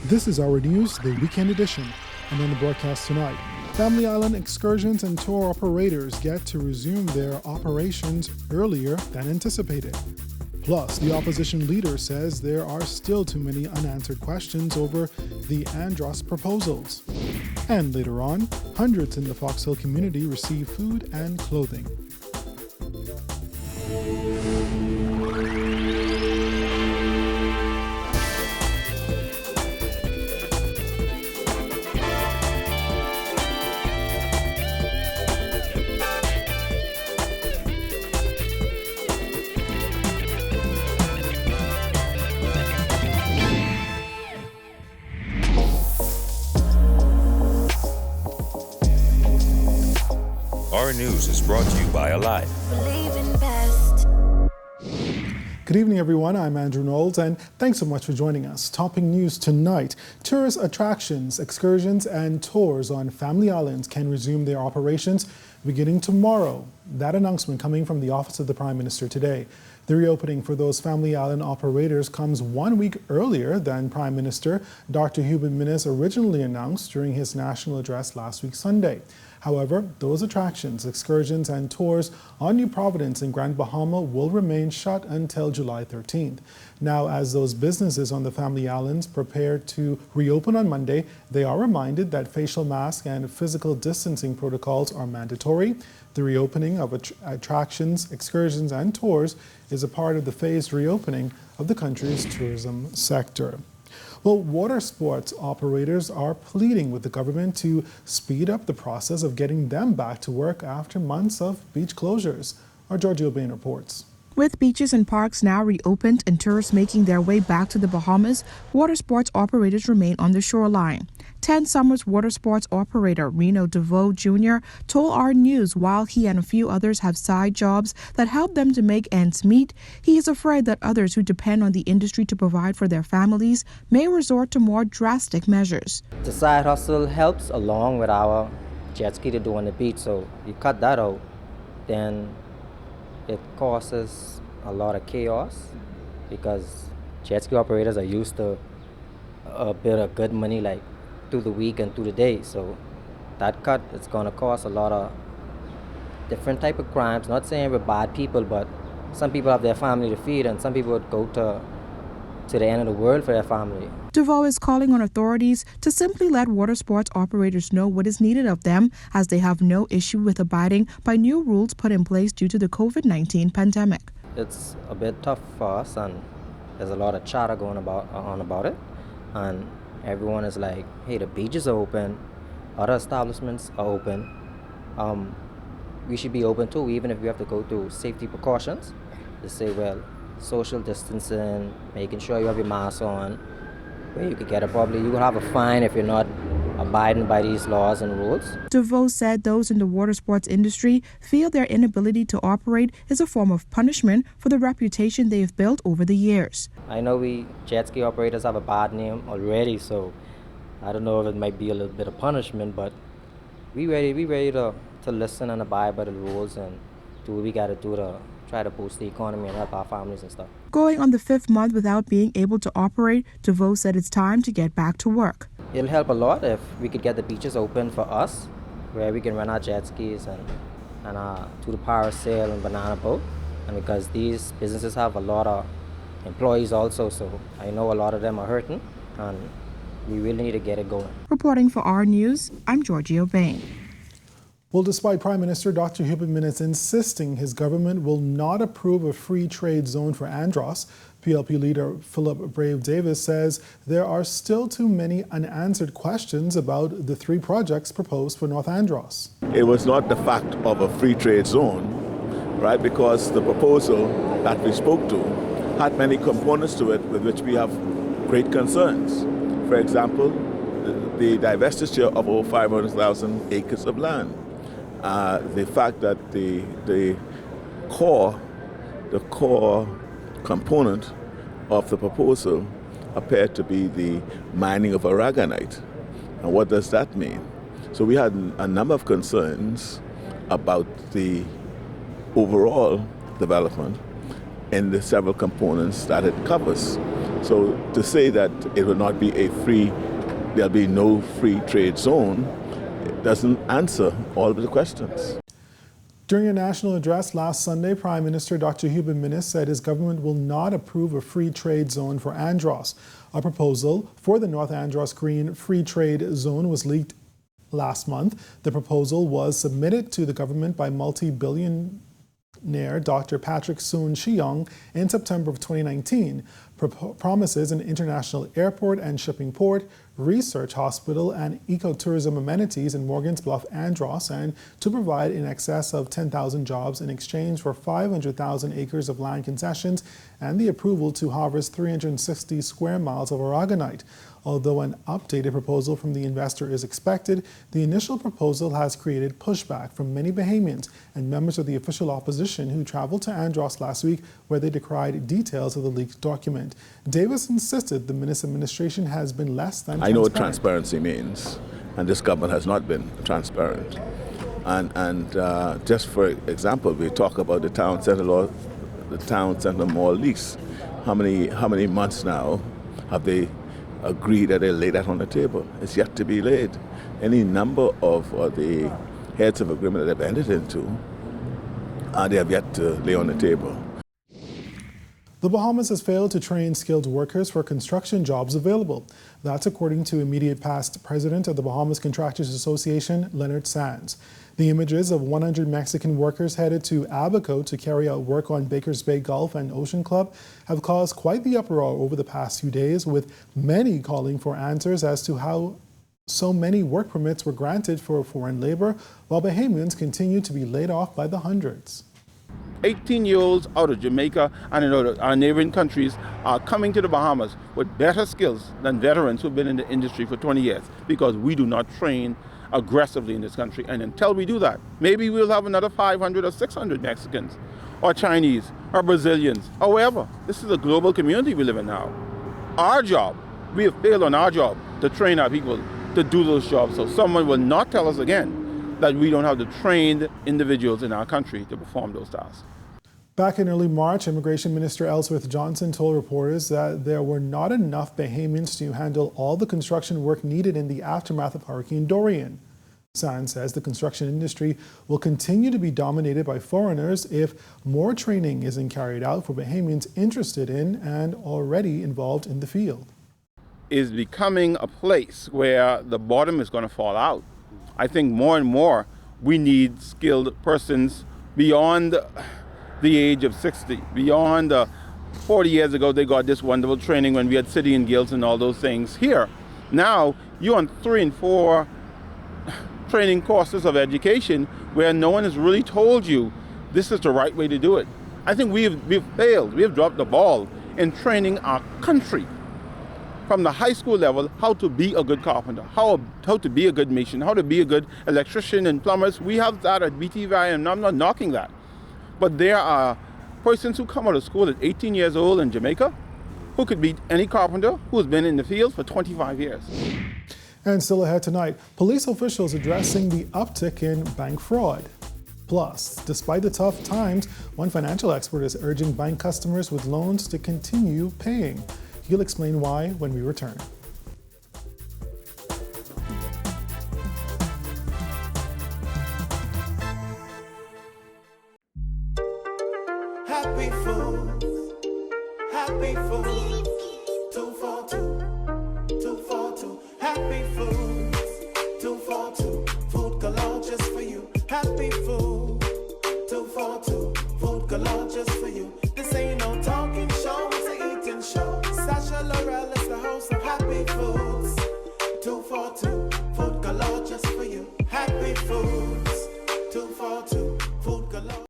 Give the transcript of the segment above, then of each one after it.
This is our news, the weekend edition, and on the broadcast tonight, Family Island excursions and tour operators get to resume their operations earlier than anticipated. Plus, the opposition leader says there are still too many unanswered questions over the Andros proposals. And later on, hundreds in the Fox Hill community receive food and clothing. Our news is brought to you by Alive. Good evening, everyone. I'm Andrew Knowles, and thanks so much for joining us. Topping news tonight, tourist attractions, excursions, and tours on Family Islands can resume their operations beginning tomorrow. That announcement coming from the Office of the Prime Minister today. The reopening for those Family Island operators comes 1 week earlier than Prime Minister Dr. Hubert Minnis originally announced during his national address last week Sunday. However, those attractions, excursions, and tours on New Providence in Grand Bahama will remain shut until July 13th. Now, as those businesses on the Family Islands prepare to reopen on Monday, they are reminded that facial mask and physical distancing protocols are mandatory. The reopening of attractions, excursions, and tours is a part of the phased reopening of the country's tourism sector. Well, water sports operators are pleading with the government to speed up the process of getting them back to work after months of beach closures. Our Giorgio Bain reports. With beaches and parks now reopened and tourists making their way back to the Bahamas, water sports operators remain on the shoreline. 10 Summers water sports operator Reno DeVoe Jr. told our news while he and a few others have side jobs that help them to make ends meet, he is afraid that others who depend on the industry to provide for their families may resort to more drastic measures. The side hustle helps along with our jet ski to do on the beach, so you cut that out, then it causes a lot of chaos because jet ski operators are used to a bit of good money like through the week and through the day. So that cut is going to cause a lot of different type of crimes. Not saying we're bad people, but some people have their family to feed and some people would go to the end of the world for their family. DeVoe is calling on authorities to simply let water sports operators know what is needed of them, as they have no issue with abiding by new rules put in place due to the COVID-19 pandemic. It's a bit tough for us, and there's a lot of chatter going on about it, and everyone is like, hey, the beaches are open, other establishments are open, we should be open too, even if we have to go through safety precautions. They say, well, social distancing, making sure you have your mask on, where you could get it probably. You will have a fine if you're not abiding by these laws and rules. DeVoe said those in the water sports industry feel their inability to operate is a form of punishment for the reputation they have built over the years. I know we jet ski operators have a bad name already, so I don't know if it might be a little bit of punishment, but we ready to listen and abide by the rules and do what we got to do to try to boost the economy and help our families and stuff. Going on the 5th month without being able to operate, DeVoe said it's time to get back to work. It'll help a lot if we could get the beaches open for us, where we can run our jet skis and do the parasail and banana boat. And because these businesses have a lot of employees also, so I know a lot of them are hurting, and we really need to get it going. Reporting for our news, I'm Giorgio Bain. Well, despite Prime Minister Dr. Hubert Minnis insisting his government will not approve a free trade zone for Andros, PLP leader Philip Brave Davis says there are still too many unanswered questions about the 3 projects proposed for North Andros. It was not the fact of a free trade zone, right, because the proposal that we spoke to had many components to it with which we have great concerns. For example, the divestiture of over 500,000 acres of land. The fact that the core component of the proposal appeared to be the mining of aragonite. And what does that mean? So we had a number of concerns about the overall development in the several components that it covers. So to say that it will not be there'll be no free trade zone, it doesn't answer all of the questions. During a national address last Sunday, Prime Minister Dr. Hubert Minnis said his government will not approve a free trade zone for Andros. A proposal for the North Andros Green Free Trade Zone was leaked last month. The proposal was submitted to the government by multi-billionaire Dr. Patrick Soon-Shiong in September of 2019. Promises an international airport and shipping port, research hospital, and ecotourism amenities in Morgan's Bluff, Andros, and to provide in excess of 10,000 jobs in exchange for 500,000 acres of land concessions and the approval to harvest 360 square miles of aragonite. Although an updated proposal from the investor is expected, the initial proposal has created pushback from many Bahamians and members of the official opposition who traveled to Andros last week, where they decried details of the leaked document. Davis insisted the Minnis administration has been less than transparent. I know what transparency means, and this government has not been transparent. And just for example, we talk about the town center mall lease. How many months now have they agreed that they'll lay that on the table? It's yet to be laid. Any number of the heads of agreement that they've entered into, they have yet to lay on the table. The Bahamas has failed to train skilled workers for construction jobs available. That's according to immediate past president of the Bahamas Contractors Association, Leonard Sands. The images of 100 Mexican workers headed to Abaco to carry out work on Baker's Bay Golf and Ocean Club have caused quite the uproar over the past few days, with many calling for answers as to how so many work permits were granted for foreign labor, while Bahamians continue to be laid off by the hundreds. 18-year-olds out of Jamaica and in our neighboring countries are coming to the Bahamas with better skills than veterans who've been in the industry for 20 years because we do not train aggressively in this country. And until we do that, maybe we'll have another 500 or 600 Mexicans or Chinese or Brazilians. However, this is a global community we live in now. Our job, we have failed on our job to train our people to do those jobs. So someone will not tell us again that we don't have the trained individuals in our country to perform those tasks. Back in early March, Immigration Minister Ellsworth Johnson told reporters that there were not enough Bahamians to handle all the construction work needed in the aftermath of Hurricane Dorian. Sands says the construction industry will continue to be dominated by foreigners if more training isn't carried out for Bahamians interested in and already involved in the field. Is becoming a place where the bottom is going to fall out. I think more and more we need skilled persons beyond the age of 60, beyond 40 years ago they got this wonderful training when we had city and guilds and all those things. Here, now you're on 3 and 4 training courses of education where no one has really told you this is the right way to do it. I think we've failed, we have dropped the ball in training our country from the high school level how to be a good carpenter, how to be a good mason, how to be a good electrician and plumbers. We have that at BTVI, and I'm not knocking that. But there are persons who come out of school at 18 years old in Jamaica who could be any carpenter who has been in the field for 25 years. And still ahead tonight, police officials addressing the uptick in bank fraud. Plus, despite the tough times, one financial expert is urging bank customers with loans to continue paying. He'll explain why when we return. Happy Foods, Happy Foods, 242, 242, Happy Foods, 242, food galore just for you. Happy Food, 242, food galore just for you. This ain't no talking show, it's an eating show. Sasha Laurel is the host of Happy Foods, 242, food galore just for you. Happy Foods, 242, food galore.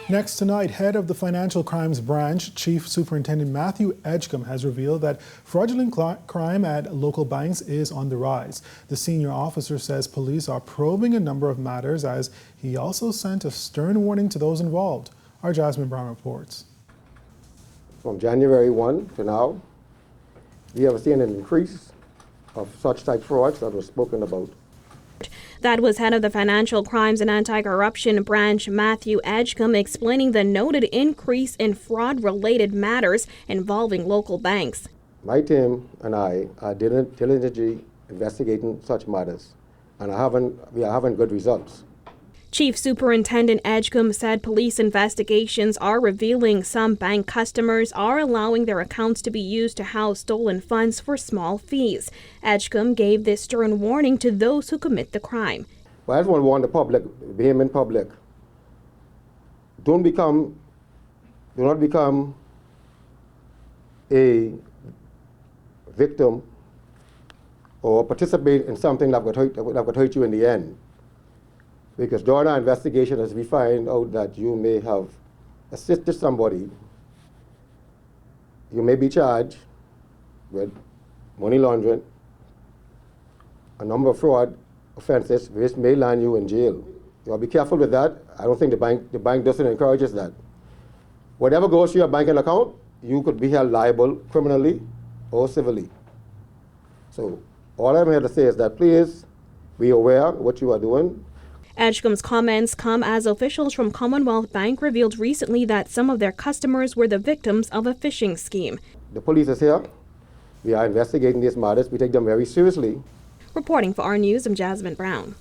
Next tonight, head of the Financial Crimes Branch, Chief Superintendent Matthew Edgecombe, has revealed that fraudulent crime at local banks is on the rise. The senior officer says police are probing a number of matters, as he also sent a stern warning to those involved. Our Jasmine Brown reports. From January 1 to now, we have seen an increase of such type frauds that was spoken about. That was head of the Financial Crimes and Anti-Corruption Branch, Matthew Edgecombe, explaining the noted increase in fraud-related matters involving local banks. My team and I are diligently investigating such matters, and we are having good results. Chief Superintendent Edgecombe said police investigations are revealing some bank customers are allowing their accounts to be used to house stolen funds for small fees. Edgecombe gave this stern warning to those who commit the crime. Well, I just want to warn the public, the vehement public, do not become a victim or participate in something that would hurt you in the end. Because during our investigation, as we find out that you may have assisted somebody, you may be charged with money laundering, a number of fraud offenses, which may land you in jail. You gotta be careful with that. I don't think the bank doesn't encourage that. Whatever goes to your banking account, you could be held liable criminally or civilly. So all I'm here to say is that please be aware of what you are doing. Edgecombe's comments come as officials from Commonwealth Bank revealed recently that some of their customers were the victims of a phishing scheme. The police is here. We are investigating these matters. We take them very seriously. Reporting for our news, I'm Jasmine Brown.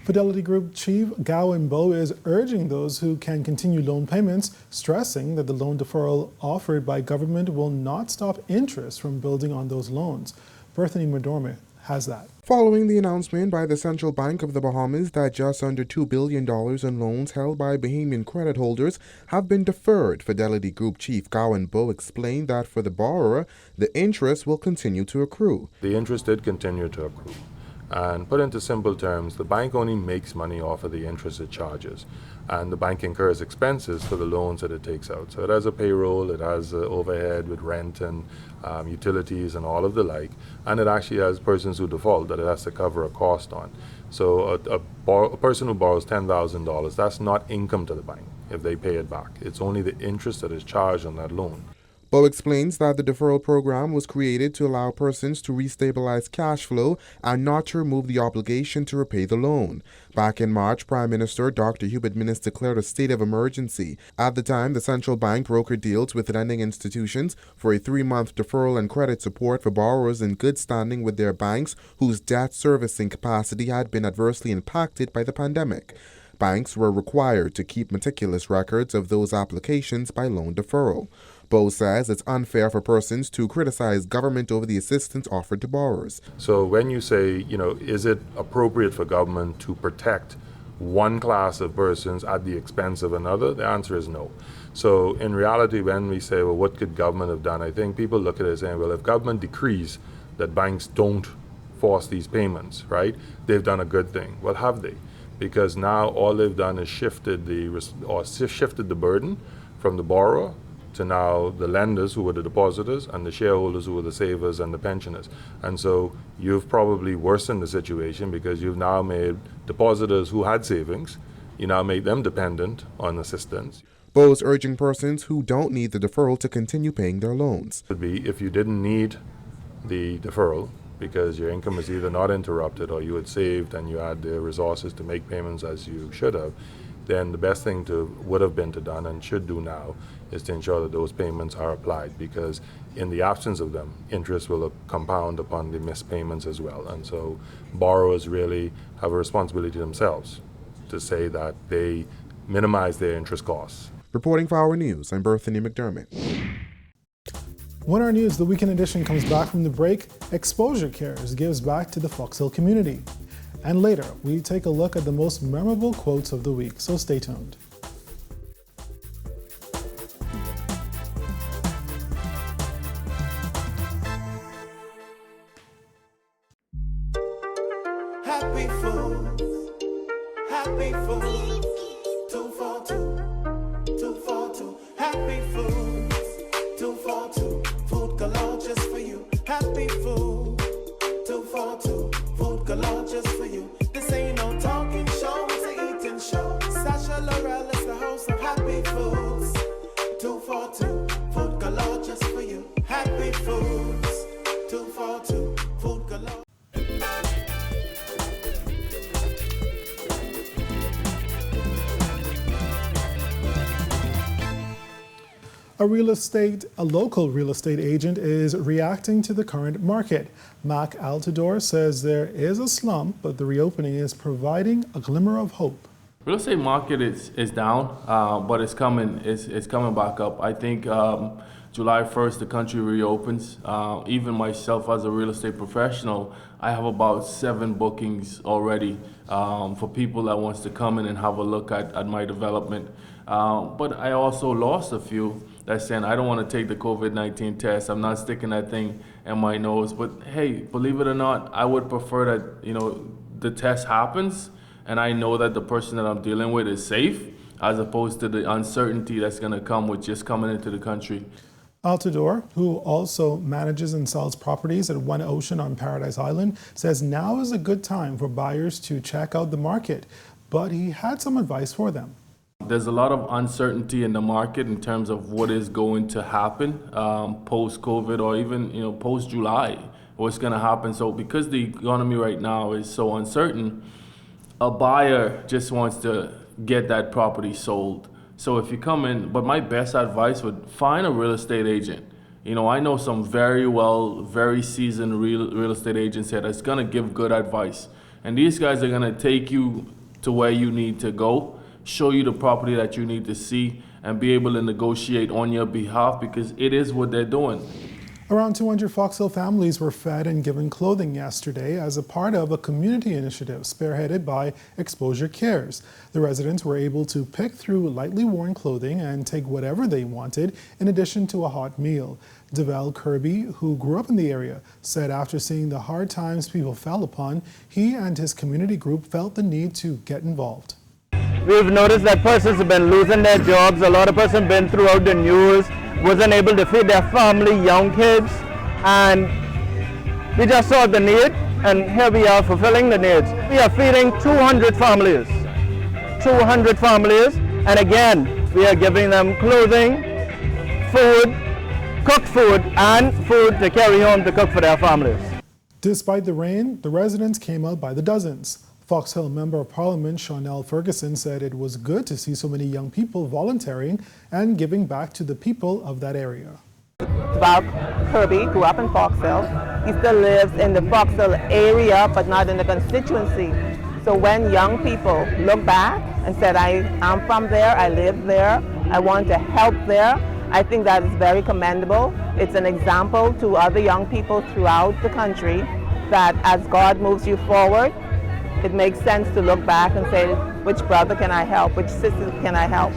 Fidelity Group Chief Gowan BOWE is urging those who can continue loan payments, stressing that the loan deferral offered by government will not stop interest from building on those loans. Berthany McDormand has that. Following the announcement by the Central Bank of the Bahamas that just under $2 billion in loans held by Bahamian credit holders have been deferred, Fidelity Group Chief Gowan BOWE explained that for the borrower, the interest will continue to accrue. The interest did continue to accrue. And put into simple terms, the bank only makes money off of the interest it charges. And the bank incurs expenses for the loans that it takes out. So it has a payroll, it has overhead with rent and utilities and all of the like. And it actually has persons who default that it has to cover a cost on. So a person who borrows $10,000, that's not income to the bank if they pay it back. It's only the interest that is charged on that loan. BOWE explains that the deferral program was created to allow persons to restabilize cash flow and not to remove the obligation to repay the loan. Back in March, Prime Minister Dr. Hubert Minnis declared a state of emergency. At the time, the central bank brokered deals with lending institutions for a 3-month deferral and credit support for borrowers in good standing with their banks whose debt servicing capacity had been adversely impacted by the pandemic. Banks were required to keep meticulous records of those applications by loan deferral. BOWE says it's unfair for persons to criticize government over the assistance offered to borrowers. So when you say, is it appropriate for government to protect one class of persons at the expense of another? The answer is no. So in reality, when we say, well, what could government have done? I think people look at it saying, well, if government decrees that banks don't force these payments, right, they've done a good thing. Well, have they? Because now all they've done is shifted the burden from the borrower to now the lenders who were the depositors and the shareholders who were the savers and the pensioners. And so you've probably worsened the situation because you've now made depositors who had savings, you now make them dependent on assistance. BOWE's urging persons who don't need the deferral to continue paying their loans. It would be if you didn't need the deferral because your income was either not interrupted or you had saved and you had the resources to make payments as you should have, then the best thing would have been to done and should do now is to ensure that those payments are applied, because in the absence of them, interest will compound upon the missed payments as well. And so borrowers really have a responsibility themselves to say that they minimize their interest costs. Reporting for Our News, I'm Berthany McDermott. When our news, the weekend edition, comes back from the break, Exposure Cares gives back to the Fox Hill community. And later, we take a look at the most memorable quotes of the week, so stay tuned. Happy Foods, Happy Foods, 242, 242, Happy Foods, 242, food galore just for you. Happy Food, 242, food galore just for you. This ain't no talking show, it's an eating show. Sasha Laurel is the host of Happy Foods, 242, food galore just for you. Happy Foods, 242, food galore. A local real estate agent is reacting to the current market. MACK ALTIDORE says there is a slump, but the reopening is providing a glimmer of hope. Real estate market is down, but it's coming back up. I think July 1st the country reopens. Even myself as a real estate professional, I have about 7 bookings already for people that wants to come in and have a look at my development. But I also lost a few that's saying, I don't want to take the COVID-19 test. I'm not sticking that thing in my nose. But hey, believe it or not, I would prefer that, the test happens and I know that the person that I'm dealing with is safe, as opposed to the uncertainty that's going to come with just coming into the country. ALTIDORE, who also manages and sells properties at One Ocean on Paradise Island, says now is a good time for buyers to check out the market, but he had some advice for them. There's a lot of uncertainty in the market in terms of what is going to happen post-COVID or even post-July, what's going to happen. So because the economy right now is so uncertain, a buyer just wants to get that property sold. So if you come in, but my best advice would find a real estate agent. I know some very seasoned real estate agents here that's going to give good advice. And these guys are going to take you to where you need to go, show you the property that you need to see, and be able to negotiate on your behalf, because it is what they're doing. Around 200 Fox Hill families were fed and given clothing yesterday as a part of a community initiative spearheaded by Exposure Cares. The residents were able to pick through lightly worn clothing and take whatever they wanted in addition to a hot meal. DEVAL KIRBY, who grew up in the area, said after seeing the hard times people fell upon, he and his community group felt the need to get involved. We've noticed that persons have been losing their jobs. A lot of persons have been throughout the news, wasn't able to feed their family, young kids, and we just saw the need, and here we are fulfilling the needs. We are feeding 200 families, and again, we are giving them clothing, food, cooked food, and food to carry home to cook for their families. Despite the rain, the residents came out by the dozens. Fox Hill Member of Parliament SHONEL Ferguson said it was good to see so many young people volunteering and giving back to the people of that area. Bob Kirby grew up in Fox Hill. He still lives in the Fox Hill area, but not in the constituency. So when young people look back and said, I'm from there, I live there, I want to help there, I think that is very commendable. It's an example to other young people throughout the country that as God moves you forward, it makes sense to look back and say, which brother can I help? Which sister can I help?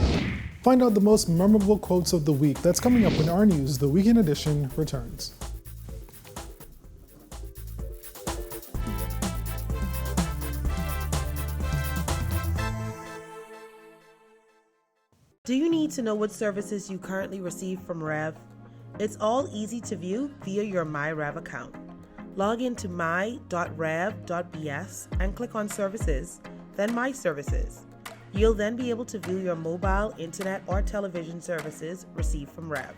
Find out the most memorable quotes of the week. That's coming up when our news, the Weekend Edition, returns. Do you need to know what services you currently receive from Rev? It's all easy to view via your MyRev account. Log into my.rev.bs and click on Services, then My Services. You'll then be able to view your mobile, internet, or television services received from Rev.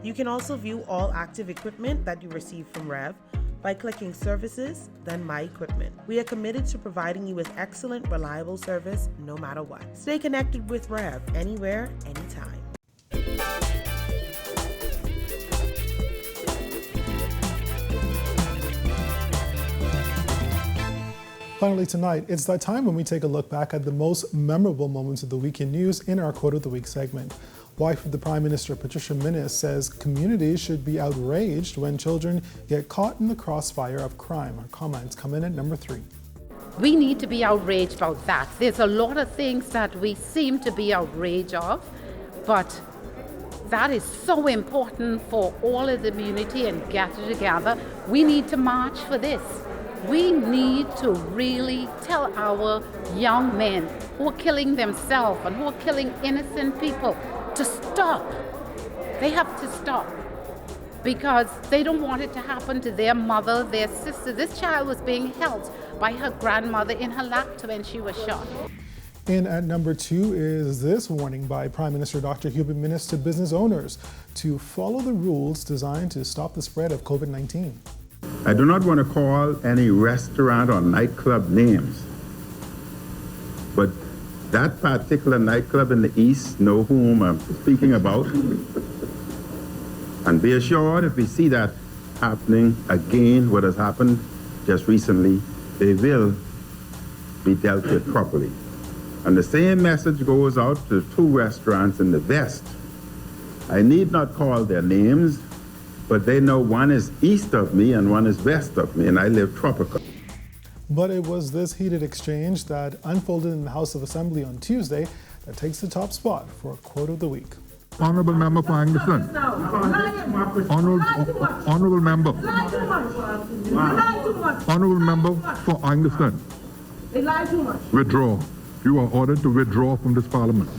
You can also view all active equipment that you receive from Rev by clicking Services, then My Equipment. We are committed to providing you with excellent, reliable service no matter what. Stay connected with Rev anywhere, anytime. Finally tonight, it's that time when we take a look back at the most memorable moments of the week in news in our Quote of the Week segment. Wife of the Prime Minister, Patricia Minnis, says communities should be outraged when children get caught in the crossfire of crime. Her comments come in at number 3. We need to be outraged about that. There's a lot of things that we seem to be outraged of, but that is so important for all of the community and get together. We need to march for this. We need to really tell our young men who are killing themselves and who are killing innocent people to stop. They have to stop because they don't want it to happen to their mother, their sister. This child was being held by her grandmother in her lap when she was shot. In at number 2 is this warning by Prime Minister Dr. Hubert Minnis to business owners to follow the rules designed to stop the spread of COVID-19. I do not want to call any restaurant or nightclub names, but that particular nightclub in the East, know whom I'm speaking about, And be assured, if we see that happening again, what has happened just recently, they will be dealt with properly. And the same message goes out to 2 restaurants in the West. I need not call their names, but they know one is east of me and one is west of me, and I live tropical. But it was this heated exchange that unfolded in the House of Assembly on Tuesday that takes the top spot for a quote of the week. Honorable Member for Angleston. Honorable Member. Honorable Member for Angleston. Withdraw. You are ordered to withdraw from this Parliament.